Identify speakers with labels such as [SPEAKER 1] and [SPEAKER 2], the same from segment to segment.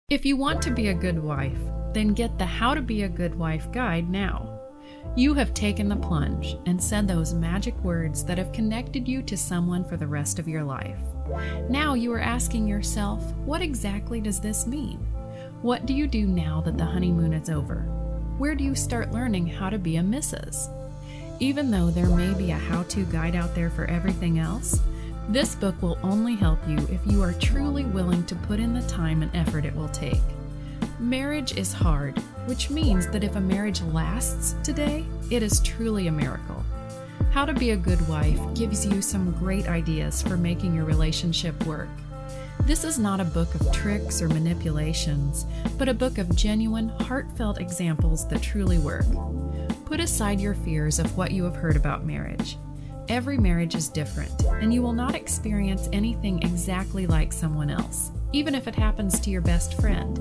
[SPEAKER 1] If you want to be a good wife, then get the How to Be a Good Wife guide now. You have taken the plunge and said those magic words that have connected you to someone for the rest of your life. Now you are asking yourself, what exactly does this mean? What do you do now that the honeymoon is over? Where do you start learning how to be a Mrs.? Even though there may be a how-to guide out there for everything else, this book will only help you if you are truly willing to put in the time and effort it will take. Marriage is hard, which means that if a marriage lasts today, it is truly a miracle. How to Be a Good Wife gives you some great ideas for making your relationship work. This is not a book of tricks or manipulations, but a book of genuine, heartfelt examples that truly work. Put aside your fears of what you have heard about marriage. Every marriage is different, and you will not experience anything exactly like someone else, even if it happens to your best friend.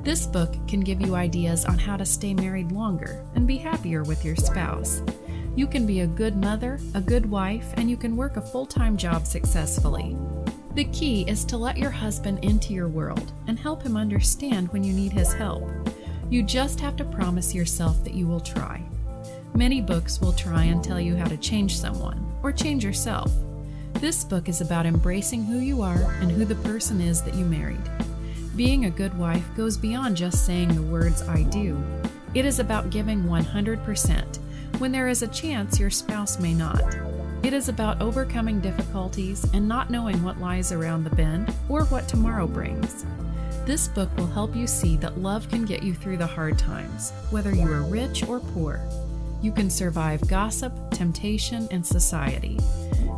[SPEAKER 1] This book can give you ideas on how to stay married longer and be happier with your spouse. You can be a good mother, a good wife, and you can work a full-time job successfully. The key is to let your husband into your world and help him understand when you need his help. You just have to promise yourself that you will try. Many books will try and tell you how to change someone or change yourself. This book is about embracing who you are and who the person is that you married. Being a good wife goes beyond just saying the words "I do." It is about giving 100% when there is a chance your spouse may not. It is about overcoming difficulties and not knowing what lies around the bend or what tomorrow brings. This book will help you see that love can get you through the hard times, whether you are rich or poor. You can survive gossip, temptation, and society.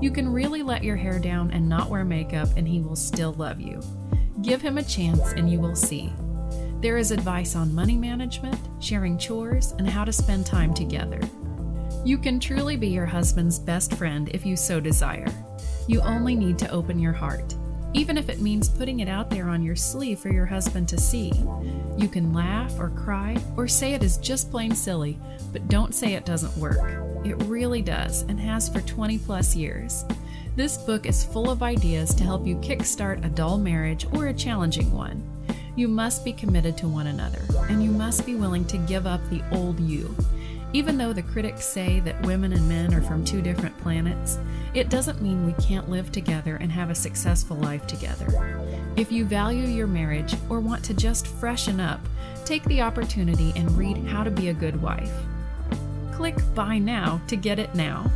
[SPEAKER 1] You can really let your hair down and not wear makeup, and he will still love you. Give him a chance and you will see. There is advice on money management, sharing chores, and how to spend time together. You can truly be your husband's best friend if you so desire. You only need to open your heart, even if it means putting it out there on your sleeve for your husband to see. You can laugh or cry or say it is just plain silly, but don't say it doesn't work. It really does and has for 20 plus years. This book is full of ideas to help you kickstart a dull marriage or a challenging one. You must be committed to one another, and you must be willing to give up the old you. Even though the critics say that women and men are from two different planets, it doesn't mean we can't live together and have a successful life together. If you value your marriage or want to just freshen up, take the opportunity and read How to Be a Good Wife. Click Buy Now to get it now.